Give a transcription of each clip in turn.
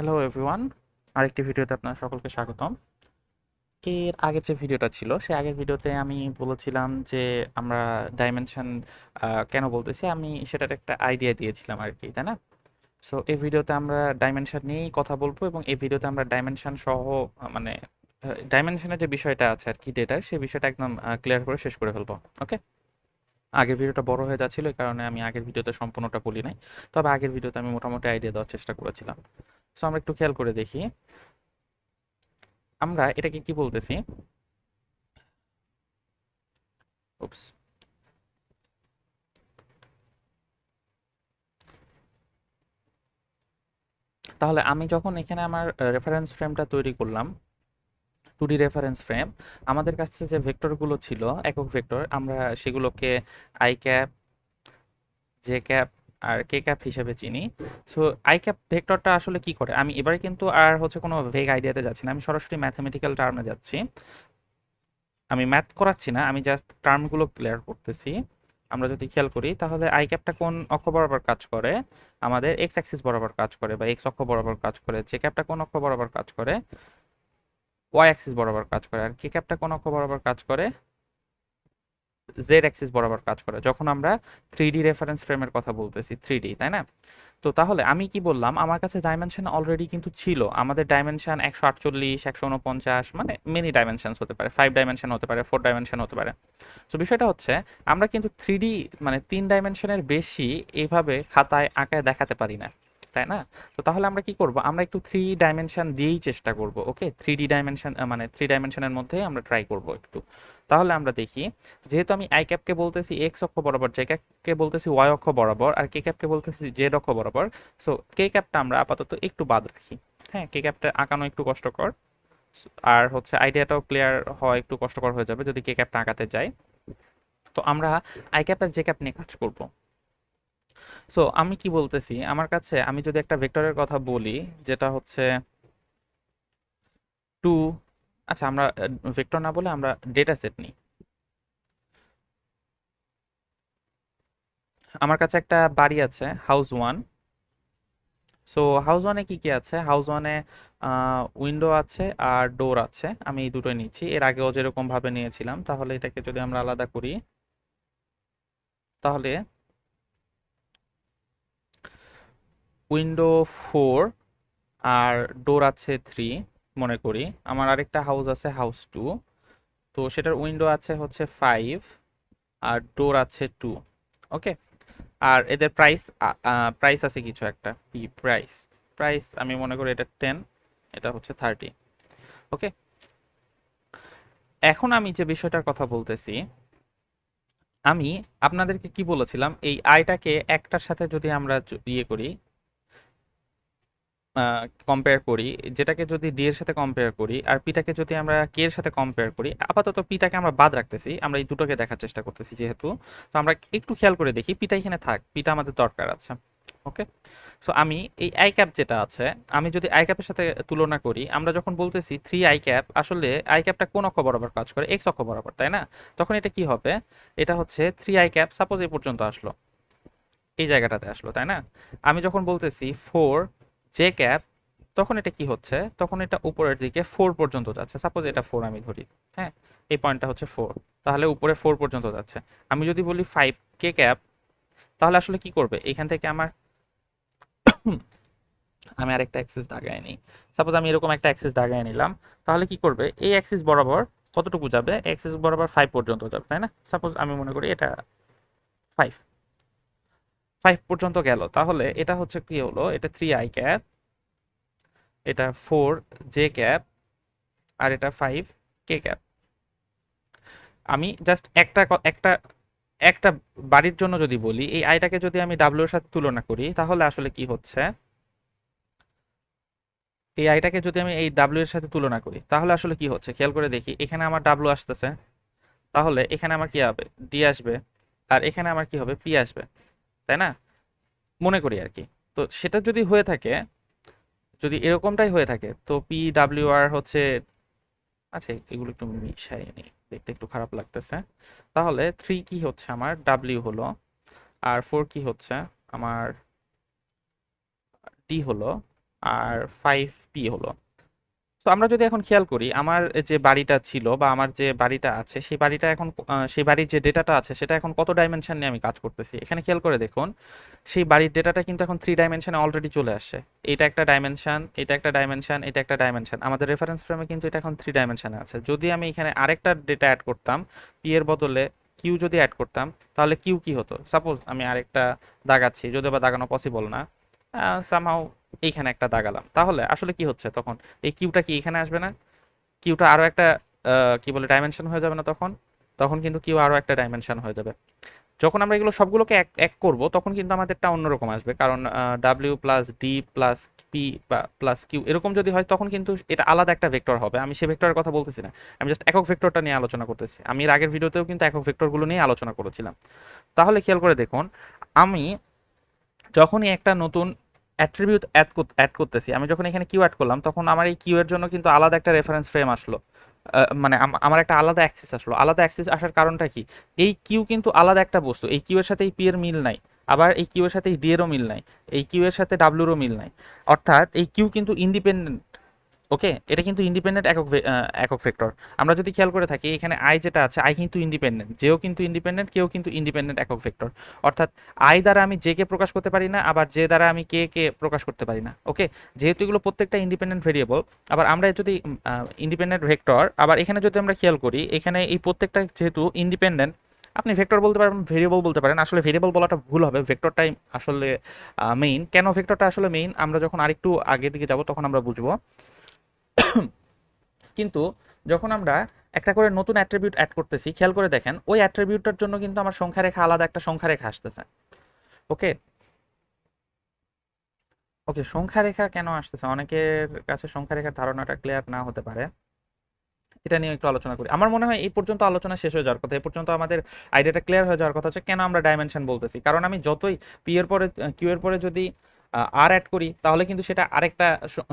Hello everyone, আরেকটি ভিডিওতে আপনার সকলকে স্বাগতম। এর আগের যে ভিডিওটা ছিল সেই আগের ভিডিওতে আমি বলেছিলাম যে আমরা ডাইমেনশন কেন বলতেছি, আমি সেটার একটা আইডিয়া দিয়েছিলাম আর কি, তাই না? সো এই ভিডিওতে আমরা ডাইমেনশন নিয়েই কথা বলবো এবং এই ভিডিওতে আমরা ডাইমেনশন সহ মানে ডাইমেনশনের যে বিষয়টা আছে আর কি, ডেটার সেই বিষয়টা একদম ক্লিয়ার করে শেষ করে ফেলবো। ওকে, আগের ভিডিওটা বড় হয়ে যাচ্ছিল, এই কারণে আমি আগের ভিডিওতে সম্পূর্ণটা বলি নাই। তবে আগের ভিডিওতে আমি মোটামুটি আইডিয়া দেওয়ার চেষ্টা করেছিলাম। সো আমরা একটু খেয়াল করে দেখি আমরা এটাকে কি বলতেছি। উপস, তাহলে আমি যখন এখানে আমার রেফারেন্স ফ্রেমটা তৈরি করলাম, 2D রেফারেন্স ফ্রেম, আমাদের কাছে যে ভেক্টরগুলো ছিল একক ভেক্টর, আমরা সেগুলোকে আই ক্যাপ, জে ক্যাপ আর কে ক্যাপ হিসেবে চিনি। সো আই ক্যাপ ভেক্টরটা আসলে কি করে, আমি এবারে কিন্তু আর হচ্ছে কোনো ভেগ আইডিয়াতে যাচ্ছি না, আমি সরাসরি ম্যাথমেটিক্যাল টার্মে যাচ্ছি। আমি ম্যাথ করাচ্ছি না, আমি জাস্ট টার্মগুলো ক্লিয়ার করতেছি। আমরা যদি খেয়াল করি তাহলে আই ক্যাপটা কোন অক্ষ বরাবর কাজ করে, আমাদের এক্স অ্যাক্সিস বরাবর কাজ করে বা এক্স অক্ষ বরাবর কাজ করে। জে ক্যাপটা কোন অক্ষ বরাবর কাজ করে, ওয়াই অ্যাক্সিস বরাবর কাজ করে। আর কে ক্যাপটা কোন অক্ষ বরাবর কাজ করে, জেড অ্যাক্সিস বরাবর কাজ করে, যখন আমরা 3D রেফারেন্স ফ্রেমের কথা বলতেছি, 3D, তাই না? তো তাহলে আমি কি বললাম, আমার কাছে ডাইমেনশন অলরেডি কিন্তু ছিল। আমাদের ডাইমেনশন 148, 149, মানে মেনি ডাইমেনশনস হতে পারে, 5 ডাইমেনশন হতে পারে, 4 ডাইমেনশন হতে পারে। তো বিষয়টা হচ্ছে আমরা কিন্তু 3D মানে 3 ডাইমেনশনের বেশি এইভাবে খাতায় আঁকায় দেখাতে পারি না, তাই না? তো তাহলে আমরা কি করব, আমরা একটু 3 ডাইমেনশন দিয়েই চেষ্টা করব। ওকে, 3D ডাইমেনশন মানে 3 ডাইমেনশনের মধ্যে আমরা ট্রাই করব একটু। তাহলে আমরা দেখি, যেহেতু আমি আই ক্যাপকে বলতেছি এক্স অক্ষ বরাবর, জে ক্যাপকে বলতেছি ওয়াই অক্ষ বরাবর, আর কে ক্যাপকে বলতেছি জেড অক্ষ বরাবর। সো কে ক্যাপটা আমরা আপাতত একটু বাদ রাখি। হ্যাঁ, কে ক্যাপটা আঁকানো একটু কষ্টকর, আর হচ্ছে আইডিয়াটাও ক্লিয়ার হওয়া একটু কষ্টকর হয়ে যাবে যদি কে ক্যাপটা আঁকাতে যাই। তো আমরা আই ক্যাপ আর জে ক্যাপ নিয়ে কাজ করব। সো আমি কি বলতেছি, আমার কাছে আমি যদি একটা ভেক্টরের কথা বলি, যেটা হচ্ছে 2, আচ্ছা আমরা ভেক্টর না বলে আমরা ডেটা সেট নিই। আমার কাছে একটা বাড়ি আছে, হাউস 1। সো হাউস 1-এ কি কি আছে, হাউস 1-এ উইন্ডো আছে আর ডোর আছে, আমি এই দুটোই নিচ্ছি। এর আগেও যেরকম ভাবে নিয়েছিলাম, তাহলে এটাকে যদি আমরা আলাদা করি, তাহলে উইন্ডো 4 আর ডোর আছে 3 মনে করি। আমার আরেকটা হাউস আছে হাউস 2, তো সেটার উইন্ডো আছে হচ্ছে 5 আর ডোর আছে 2। ওকে, আর এদের প্রাইস প্রাইস আছে কিছু একটা, পি প্রাইস, প্রাইস আমি মনে করি এটা 10, এটা হচ্ছে 30। ওকে, এখন আমি যে বিষয়টার কথা বলতেছি, আমি আপনাদেরকে কি বলেছিলাম, এই আইটাকে একটার সাথে যদি আমরা ইয়ে করি, কম্পেয়ার করি, যেটাকে যদি ডি এর সাথে কম্পেয়ার করি আর পিটাকে যদি আমরা কে এর সাথে কম্পেয়ার করি, আপাতত পিটাকে আমরা বাদ রাখতেছি, আমরা এই দুটোকে দেখার চেষ্টা করতেছি যেহেতু। তো আমরা একটু খেয়াল করে দেখি, পিটা এখানে থাক, পিটা আমাদের দরকার আছে। ওকে, সো আমি এই আই ক্যাপ যেটা আছে, আমি যদি আই ক্যাপের সাথে তুলনা করি, আমরা যখন বলতেছি 3 আই ক্যাপ, আসলে আই ক্যাপটা কোন অক্ষ বরাবর কাজ করে, এক্স অক্ষ বরাবর, তাই না? তখন এটা কি হবে, এটা হচ্ছে 3 আই ক্যাপ, সাপোজ এই পর্যন্ত আসলো, এই জায়গাটাতে আসলো, তাই না? আমি যখন বলতেছি 4 জে ক্যাপ, তখন এটা কি হচ্ছে, তখন এটা উপরের দিকে 4 পর্যন্ত যাচ্ছে, সাপোজ এটা 4 আমি ধরি। হ্যাঁ, এই পয়েন্টটা হচ্ছে 4, তাহলে উপরে 4 পর্যন্ত যাচ্ছে। আমি যদি বলি 5 কে ক্যাপ, তাহলে আসলে কি করবে, এখান থেকে আমার আমি আরেকটা অ্যাক্সিস দাগায় নিই, সাপোজ আমি এরকম একটা অ্যাক্সিস দাগায় নিলাম, তাহলে কি করবে, এই অ্যাক্সিস বরাবর কতটুকু যাবে, অ্যাক্সিস বরাবর 5 পর্যন্ত যাবে, তাই না? সাপোজ আমি মনে করি এটা 5, 5 পর্যন্ত গেল, তাহলে এটা হচ্ছে কি হলো, এটা 3 আই ক্যাপ, এটা 4 জে ক্যাপ, আর এটা 5 কে ক্যাপ। আমি জাস্ট একটা একটা বাড়ির জন্য যদি বলি, এই আইটাকে যদি আমি ডাব্লিউ এর সাথে তুলনা করি, তাহলে আসলে কি হচ্ছে, এই আইটাকে যদি আমি এই ডাব্লিউ এর সাথে তুলনা করি, তাহলে আসলে কি হচ্ছে, খেয়াল করে দেখি, এখানে আমার ডাব্লিউ আসতেছে, তাহলে এখানে আমার কি হবে, ডি আসবে, আর এখানে আমার কি হবে, পি আসবে, তাই না? মনে করি আর কি। তো সেটা যদি হয়ে থাকে, যদি এরকমটাই হয়ে থাকে, তো পি ডাব্লিউ আর হচ্ছে, আচ্ছা এগুলো একটু মিশাই নি, দেখতে একটু খারাপ লাগতেছে। তাহলে 3 কি হচ্ছে আমার, ডাব্লিউ হলো, আর 4 কি হচ্ছে আমার, ডি হলো, আর 5p হলো। তো আমরা যদি এখন খেয়াল করি আমার যে বাড়িটা ছিল বা আমার যে বাড়িটা আছে সেই বাড়িটা এখন সেই বাড়ির যে ডেটাটা আছে সেটা এখন কত ডাইমেনশন নিয়ে আমি কাজ করতেছি এখানে খেয়াল করে দেখুন। সেই বাড়ির ডেটাটা কিন্তু এখন 3 ডাইমেনশনে অলরেডি চলে আসছে। এটা একটা ডাইমেনশন, এটা একটা ডাইমেনশন, এটা একটা ডাইমেনশন। আমাদের রেফারেন্স ফ্রেমে কিন্তু এটা এখন 3 ডাইমেনশনে আছে। যদি আমি এখানে আরেকটা ডেটা অ্যাড করতাম, পি এর বদলে কিউ যদি অ্যাড করতাম, তাহলে কিউ কি হতো? সাপোজ আমি আরেকটা দাগাচ্ছি, যদিও বা দাগানো পসিবল না, সামহাউ এইখানে একটা দাগালাম, তাহলে আসলে কি হচ্ছে তখন? এই কিউটা কি এখানে আসবে না? কিউটা আরো একটা কি বলে ডাইমেনশন হয়ে যাবে না তখন? তখন কিন্তু কিউ আরো একটা ডাইমেনশন হয়ে যাবে। যখন আমরা এগুলো সবগুলোকে এক এক করবো তখন কিন্তু আমাদেরটা অন্যরকম আসবে, কারণ W plus D plus P বা প্লাস কিউ এরকম যদি হয় তখন কিন্তু এটা আলাদা একটা ভেক্টর হবে। আমি সেই ভেক্টরের কথা বলতেছি না, আমি জাস্ট একক ভেক্টরটা নিয়ে আলোচনা করতেছি। আমি এর আগের ভিডিওতেও কিন্তু একক ভেক্টরগুলো নিয়ে আলোচনা করেছিলাম। তাহলে খেয়াল করে দেখুন, আমি যখনই একটা নতুন অ্যাট্রিবিউট অ্যাড করতেছি, আমি যখন এখানে কিউ অ্যাড করলাম তখন আমার এই কিউ এর জন্য কিন্তু আলাদা একটা রেফারেন্স ফ্রেম আসলো। মানে আমার একটা আলাদা অ্যাক্সিস আসলো। আলাদা অ্যাক্সিস আসার কারণটা কি? এই কিউ কিন্তু আলাদা একটা বস্তু, এই কিউ এর সাথে এই পি এর মিল নাই, আবার এই কিউ এর সাথে এই ডি এরও মিল নাই, এই কিউ এর সাথে ডাব্লিউরও মিল নাই। অর্থাৎ এই কিউ কিন্তু ইন্ডিপেন্ডেন্ট। ওকে, এটা কিন্তু ইন্ডিপেন্ডেন্ট একক ভেক্টর। আমরা যদি খেয়াল করে থাকি এখানে আই যেটা আছে, আই কিন্তু ইন্ডিপেন্ডেন্ট, যেও কিন্তু ইন্ডিপেন্ডেন্ট, কেউ কিন্তু ইন্ডিপেন্ডেন্ট একক ভেক্টর। অর্থাৎ আই দ্বারা আমি জে কে প্রকাশ করতে পারি না, আবার জে দ্বারা আমি কে কে প্রকাশ করতে পারি না। ওকে, যেহেতু এগুলো প্রত্যেকটা ইন্ডিপেন্ডেন্ট ভেরিয়েবল, আবার আমরা যদি ইন্ডিপেন্ডেন্ট ভেক্টর, আবার এখানে যদি আমরা খেয়াল করি এখানে এই প্রত্যেকটা যেহেতু ইন্ডিপেন্ডেন্ট, আপনি ভেক্টর বলতে পারেন, ভেরিয়েবল বলতে পারেন, আসলে ভেরিয়েবল বলাটা ভুল হবে, ভেক্টরটাই আসলে মেইন। কেন ভেক্টরটা আসলে মেইন আমরা যখন আরেকটু আগের দিকে যাব তখন আমরা বুঝবো। কিন্তু যখন আমরা একটা করে নতুন অ্যাট্রিবিউট অ্যাড করতেছি, খেয়াল করে দেখেন ওই অ্যাট্রিবিউটটার জন্য কিন্তু আমার সংখ্যা রেখা আলাদা একটা সংখ্যা রেখা আসতেছে। ওকে, ওকে, সংখ্যা রেখা কেন আসতেছে? অনেকের কাছে সংখ্যা রেখার ধারণাটা ক্লিয়ার না হতে পারে, এটা নিয়ে একটু আলোচনা করি। আমার মনে হয় এই পর্যন্ত আলোচনা শেষ হয়ে যাওয়ার কথা, এই পর্যন্ত আমাদের আইডিয়াটা ক্লিয়ার হয়ে যাওয়ার কথা হচ্ছে কেন আমরা ডাইমেনশন বলতেছি। কারণ আমি যতই পি এর পরে কিউ এর পরে যদি আর অ্যাড করি তাহলে কিন্তু সেটা আরেকটা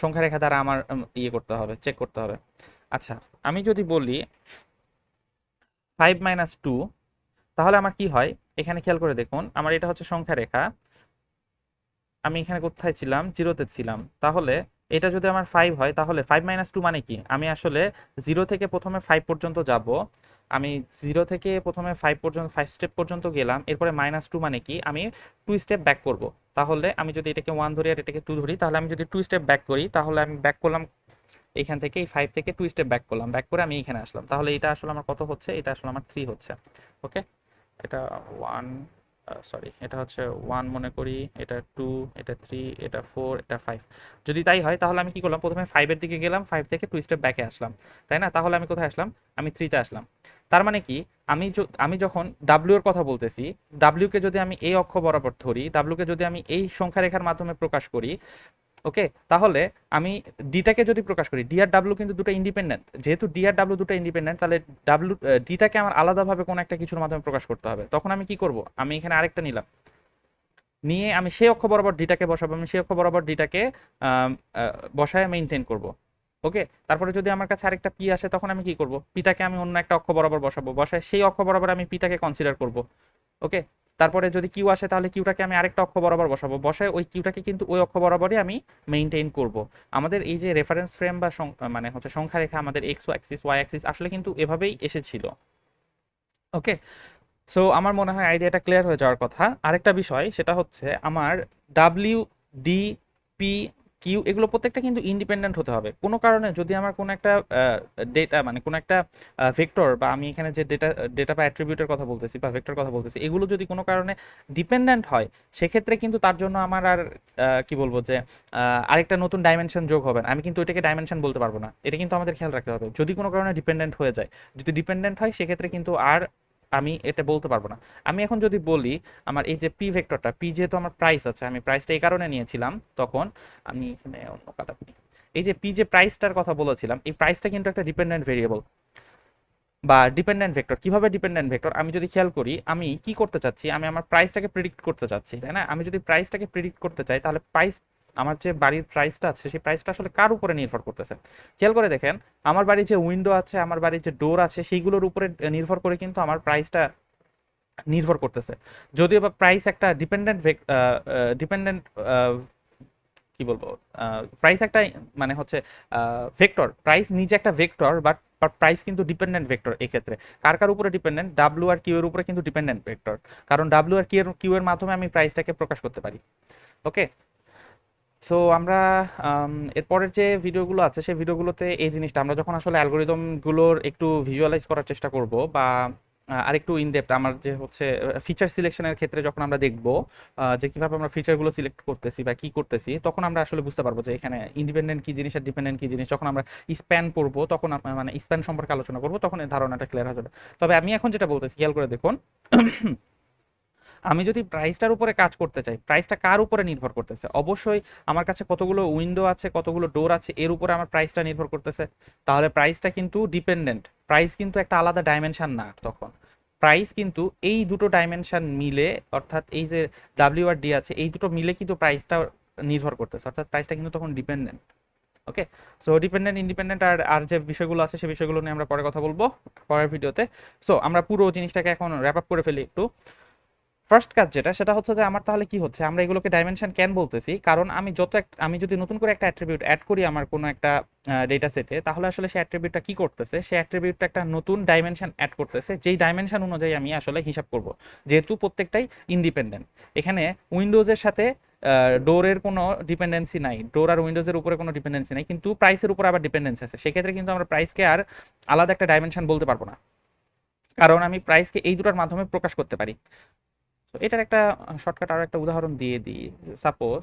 সংখ্যা রেখা দ্বারা আমার ইয়ে করতে হবে, চেক করতে হবে। আচ্ছা, আমি যদি বলি 5 - 2, তাহলে আমার কি হয়? এখানে খেয়াল করে দেখুন, আমার এটা হচ্ছে সংখ্যা রেখা, আমি এখানে কোথায় ছিলাম? জিরোতে ছিলাম। তাহলে এটা যদি আমার 5 হয় তাহলে 5 - 2 মানে কি? আমি আসলে জিরো থেকে প্রথমে 5 পর্যন্ত যাব। আমি জিরো থেকে প্রথমে 5 পর্যন্ত 5 স্টেপ পর্যন্ত গেলাম, এরপরে -2 মানে কি? আমি 2 স্টেপ ব্যাক করব। তাহলে আমি যদি এটাকে 1 ধরি আর এটাকে 2 ধরি, তাহলে আমি যদি 2 স্টেপ ব্যাক করি তাহলে আমি ব্যাক করলাম এখান থেকে, এই 5 থেকে 2 স্টেপ ব্যাক করলাম, ব্যাক করে আমি এখানে আসলাম। তাহলে এটা আসলে আমার কত হচ্ছে? এটা আসলে আমার 3 হচ্ছে। ওকে, এটা 1, সরি, এটা হচ্ছে 1 মনে করি, এটা 2, এটা 3, এটা 4, এটা 5। যদি তাই হয় তাহলে আমি কি করলাম? প্রথমে 5 এর দিকে গেলাম, 5 থেকে 2 স্টেপ ব্যাকে আসলাম, তাই না? তাহলে আমি কোথায় আসলাম? আমি 3 তে আসলাম। তার মানে কি? আমি যখন ডাব্লিউ এর কথা বলতেছি, ডাব্লিউ কে যদি আমি এই অক্ষ বরাবর ধরি, ডাব্লিউ কে যদি আমি এই সংখ্যা রেখার মাধ্যমে প্রকাশ করি, ওকে, তাহলে আমি ডিটাকে যদি প্রকাশ করি, ডি আর ডাব্লিউ কিন্তু দুটো ইন্ডিপেন্ডেন্ট, যেহেতু ডি আর ডাব্লিউ দুটো ইন্ডিপেন্ডেন্ট, তাহলে ডাব্লিউ ডিটাকে আমার আলাদাভাবে কোনো একটা কিছুর মাধ্যমে প্রকাশ করতে হবে। তখন আমি কি করব? আমি এখানে আরেকটা নিলাম, নিয়ে আমি সেই অক্ষ বরাবর ডিটাকে বসাবো, আমি সেই অক্ষ বরাবর ডিটাকে বসায় মেনটেন করব। ওকে, তারপরে যদি আমার কাছে আরেকটা পি আসে তখন আমি কি করব? পিটাকে আমি অন্য একটা অক্ষ বরাবর বসাবো, বসায় সেই অক্ষ বরাবর আমি পিটাকে কনসিডার করব। ওকে, তারপরে যদি কিউ আসে তাহলে কিউটাকে আমি আরেকটা অক্ষ বরাবর বসাবো, বসায় ওই কিউটাকে কিন্তু ওই অক্ষ বরাবরই আমি মেইনটেইন করব। আমাদের এই যে রেফারেন্স ফ্রেম বা মানে হচ্ছে সংখ্যা রেখা, আমাদের এক্স অ্যাক্সিস ওয়াই অ্যাক্সিস আসলে কিন্তু এভাবেই এসেছিল। ওকে, সো আমার মনে হয় আইডিয়াটা ক্লিয়ার হয়ে যাওয়ার কথা। আরেকটা বিষয় সেটা হচ্ছে আমার ডাব্লিউ, ডি, পি, কিউ এগুলো প্রত্যেকটা কিন্তু ইন্ডিপেন্ডেন্ট হতে হবে। কোনো কারণে যদি আমার কোনো একটা ডেটা মানে কোনো একটা ভেক্টর, বা আমি এখানে যে ডেটা ডেটা বা অ্যাট্রিবিউটের কথা বলতেছি বা ভেক্টর কথা বলতেছি, এগুলো যদি কোনো কারণে ডিপেন্ডেন্ট হয়, সেক্ষেত্রে কিন্তু তার জন্য আমার আর কি বলবো যে আরেকটা নতুন ডাইমেনশন যোগ হবে না। আমি কিন্তু ওইটাকে ডাইমেনশন বলতে পারবো না। এটা কিন্তু আমাদের খেয়াল রাখতে হবে, যদি কোনো কারণে ডিপেন্ডেন্ট হয়ে যায়। যদি ডিপেন্ডেন্ট হয় সেক্ষেত্রে কিন্তু আর আমি এটা বলতে পারবো না। আমি এখন যদি বলি আমার এই যে পি ভেক্টরটা, পি যেহেতু আমার প্রাইস আছে, আমি প্রাইসটা এই কারণে নিয়েছিলাম, তখন আমি এখানে অন্য কাটা করি। এই যে পি যে প্রাইসটার কথা বলেছিলাম, এই প্রাইসটা কিন্তু একটা ডিপেন্ডেন্ট ভেরিয়েবল বা ডিপেন্ডেন্ট ভেক্টর। কিভাবে ডিপেন্ডেন্ট ভেক্টর? আমি যদি খেয়াল করি, আমি কি করতে চাচ্ছি? আমি আমার প্রাইসটাকে প্রেডিক্ট করতে চাচ্ছি, তাই না? আমি যদি প্রাইসটাকে প্রেডিক্ট করতে চাই তাহলে প্রাইস, আমার যে বাড়ির প্রাইসটা আছে সেই প্রাইসটা আসলে কার উপরে নির্ভর করতেছে? খেয়াল করে দেখেন, আমার বাড়ির যে উইন্ডো আছে, আমার বাড়ির যে ডোর আছে, সেইগুলোর উপরে নির্ভর করে কিন্তু আমার প্রাইসটা নির্ভর করতেছে। যদিও বা প্রাইস একটা ডিপেন্ডেন্ট ডিপেন্ডেন্ট কি বলবো, প্রাইস একটা মানে হচ্ছে ভেক্টর, প্রাইস নিজে একটা ভেক্টর, বাট প্রাইস কিন্তু ডিপেন্ডেন্ট ভেক্টর। এক্ষেত্রে কার কার উপরে ডিপেন্ডেন্ট, ডাব্লিউ আর কিউ এর উপরে কিন্তু ডিপেন্ডেন্ট ভেক্টর, কারণ ডাব্লিউ আর কিউ এর মাধ্যমে আমি প্রাইসটাকে প্রকাশ করতে পারি। ওকে, সো আমরা এরপরের যে ভিডিওগুলো আছে সেই ভিডিওগুলোতে এই জিনিসটা আমরা যখন আসলে অ্যালগোরিদমগুলোর একটু ভিজুয়ালাইজ করার চেষ্টা করব, বা আরেকটু ইনডেপথ আমার যে হচ্ছে ফিচার সিলেকশনের ক্ষেত্রে যখন আমরা দেখব যে কিভাবে আমরা ফিচারগুলো সিলেক্ট করতেছি বা কি করতেছি, তখন আমরা আসলে বুঝতে পারবো যে এখানে ইন্ডিপেন্ডেন্ট কি জিনিস আর ডিপেন্ডেন্ট কি জিনিস। যখন আমরা স্প্যান পড়বো তখন মানে স্প্যান সম্পর্কে আলোচনা করবো, তখন এই ধারণাটা ক্লিয়ার হয়ে যাবে। তবে আমি এখন যেটা বলতেছি খেয়াল করে দেখুন, আমি যদি প্রাইসটার উপরে কাজ করতে চাই, প্রাইসটা কার উপরে নির্ভর করতেছে? অবশ্যই আমার কাছে কতগুলো উইন্ডো আছে, কতগুলো ডোর আছে, এর উপরে আমার প্রাইসটা নির্ভর করতেছে। তাহলে প্রাইসটা কিন্তু ডিপেন্ডেন্ট, প্রাইস কিন্তু একটা আলাদা ডাইমেনশন না। তখন প্রাইস কিন্তু এই দুটো ডাইমেনশন মিলে, অর্থাৎ এই যে ডাব্লিউ আর ডি আছে, এই দুটো মিলে কিন্তু প্রাইসটা নির্ভর করতেছে, অর্থাৎ প্রাইসটা কিন্তু তখন ডিপেন্ডেন্ট। ওকে, সো ডিপেন্ডেন্ট ইন্ডিপেন্ডেন্ট আর আর যে বিষয়গুলো আছে সেই বিষয়গুলো নিয়ে আমরা পরে কথা বলবো পরের ভিডিওতে। সো আমরা পুরো জিনিসটাকে এখন র্যাপ আপ করে ফেলি একটু। ফার্স্ট কাজ যেটা, সেটা হচ্ছে যে আমার তাহলে কি হচ্ছে, আমরা এগুলোকে ডাইমেনশন কেন বলতেছি? কারণ আমি আমি যদি নতুন করে একটা অ্যাট্রিবিউট অ্যাড করি আমার কোনো একটা ডেটা সেটে, তাহলে আসলে সেই অ্যাট্রিবিউটটা কি করতেছে, সেই অ্যাট্রিবিউটটা একটা নতুন ডাইমেনশন অ্যাড করতেছে, যেই ডাইমেনশন অনুযায়ী আমি আসলে হিসাব করব, যেহেতু প্রত্যেকটাই ইন্ডিপেন্ডেন্ট। এখানে উইন্ডোজের সাথে ডোরের কোনো ডিপেন্ডেন্সি নাই, ডোর আর উইন্ডোজের উপরে কোনো ডিপেন্ডেন্সি নাই, কিন্তু প্রাইসের উপর আবার ডিপেন্ডেন্সি আছে। সেক্ষেত্রে কিন্তু আমরা প্রাইসকে আর আলাদা একটা ডাইমেনশন বলতে পারবো না, কারণ আমি প্রাইসকে এই দুটোর মাধ্যমে প্রকাশ করতে পারি। তো এটার একটা শর্টকাট আরো একটা উদাহরণ দিয়ে দিই। Suppose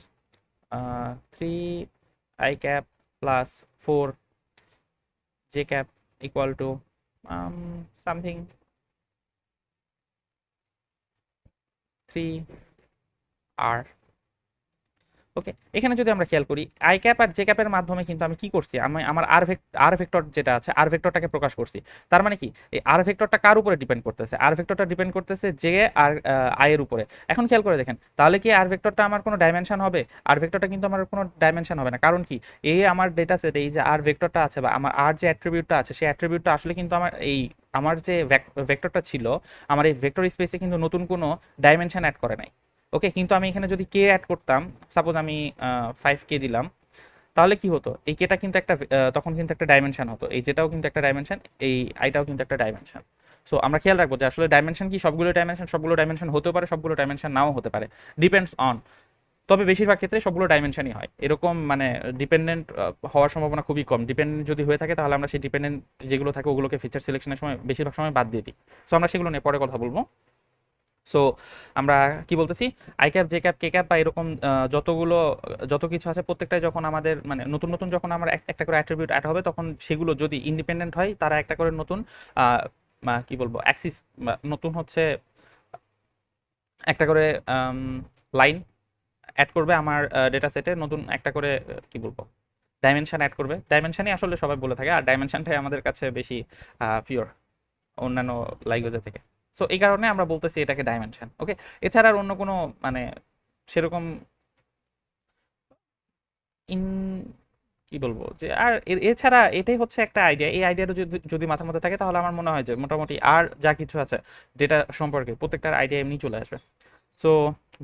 3 i cap plus 4 j cap equal to something 3r। ওকে, এখানে যদি আমরা খেয়াল করি আই ক্যাপ আর জে ক্যাপের মাধ্যমে কিন্তু আমি কি করছি, আমি আমার আর ভেক্টর যেটা আছে আর ভেক্টরটাকে প্রকাশ করছি। তার মানে কি, এই আর ভেক্টরটা কার উপরে ডিপেন্ড করতেছে? আর ভেক্টরটা ডিপেন্ড করতেছে জে আর আই এর উপরে। এখন খেয়াল করে দেখেন, তাহলে কি আর ভেক্টরটা আমার কোনো ডাইমেনশন হবে? আর ভেক্টরটা কিন্তু আমার কোনো ডাইমেনশন হবে না। কারণ কি, এই আমার ডেটা সেটে এই যে আর ভেক্টরটা আছে বা আমার আর যে অ্যাট্রিবিউটটা আছে, সেই অ্যাট্রিবিউটটা আসলে কিন্তু আমার যে ভেক্টরটা ছিল, আমার এই ভেক্টর স্পেসে কিন্তু নতুন কোনো ডাইমেনশন অ্যাড করে নাই। ওকে, কিন্তু আমি এখানে যদি কে অ্যাড করতাম, সাপোজ আমি 5k দিলাম, তাহলে কি হতো, এই কেটা কিন্তু একটা তখন কিন্তু একটা ডাইমেনশন হতো, এই যেটাও কিন্তু একটা ডাইমেনশন, এই আইটাও কিন্তু একটা ডাইমেনশন। সো আমরা খেয়াল রাখবো যে আসলে ডাইমেনশন কি, সবগুলো ডাইমেনশন হতেও পারে, সবগুলো ডাইমেনশন নাও হতে পারে, ডিপেন্ডস অন। তবে বেশিরভাগ ক্ষেত্রে সবগুলো ডাইমেনশনই হয় এরকম, মানে ডিপেন্ডেন্ট হওয়ার সম্ভাবনা খুবই কম। ডিপেন্ডেন্ট যদি হয়ে থাকে তাহলে আমরা সেই ডিপেন্ডেন্ট যেগুলো থাকে ওগুলোকে ফিচার সিলেকশনের সময় বেশিরভাগ সময় বাদ দিয়ে দিই। সো আমরা সেগুলো নিয়ে পরে কথা বলবো। সো আমরা কি বলতেছি, I cap J cap K cap বা এরকম যত কিছু আছে প্রত্যেকটাই যখন আমাদের মানে নতুন নতুন যখন আমরা একটা করে অ্যাট্রিবিউট অ্যাড হবে, তখন সেগুলো যদি ইন্ডিপেন্ডেন্ট হয় তারা একটা করে নতুন কি বলবো অ্যাক্সিস, নতুন হচ্ছে একটা করে লাইন অ্যাড করবে আমার ডেটা সেটে, নতুন একটা করে কি বলবো ডাইমেনশন অ্যাড করবে। ডাইমেনশনই আসলে সবাই বলে থাকে, আর ডাইমেনশনটাই আমাদের কাছে বেশি পিওর অন্যান্য ল্যাঙ্গুয়েজের থেকে। সো এই কারণে আমরা বলতেছি এটাকে ডাইমেনশন। ওকে, এছাড়া আর অন্য কোনো মানে সেরকম ইন কি বলবো যে আর এছাড়া এটাই হচ্ছে একটা আইডিয়া। এই আইডিয়াটা যদি যদি মাথার মধ্যে থাকে তাহলে আমার মনে হয় যে মোটামুটি আর যা কিছু আছে ডেটা সম্পর্কে প্রত্যেকটার আইডিয়া এমনি চলে আসবে। সো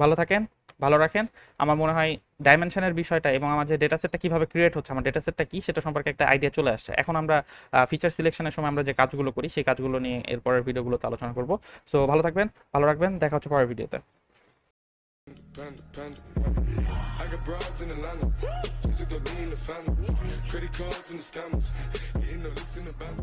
ভালো থাকেন, ভালো রাখেন। আমার মনে হয় ডাইমেনশনের বিষয়টা এবং আমার যে ডেটা সেটটা কিভাবে ক্রিয়েট হচ্ছে, আমার ডেটা সেটটা কি সেটা সম্পর্কে একটা আইডিয়া চলে আসছে। এখন আমরা ফিচার সিলেকশনের সময় আমরা যে কাজগুলো করি সেই কাজগুলো নিয়ে এরপরের ভিডিওগুলোতে আলোচনা করব। সো ভালো থাকবেন, ভালো রাখবেন, দেখা হচ্ছে পরের ভিডিওতে। I got broads in Atlanta, just to the lean the family, credit cards and the scammers, getting no licks in the band.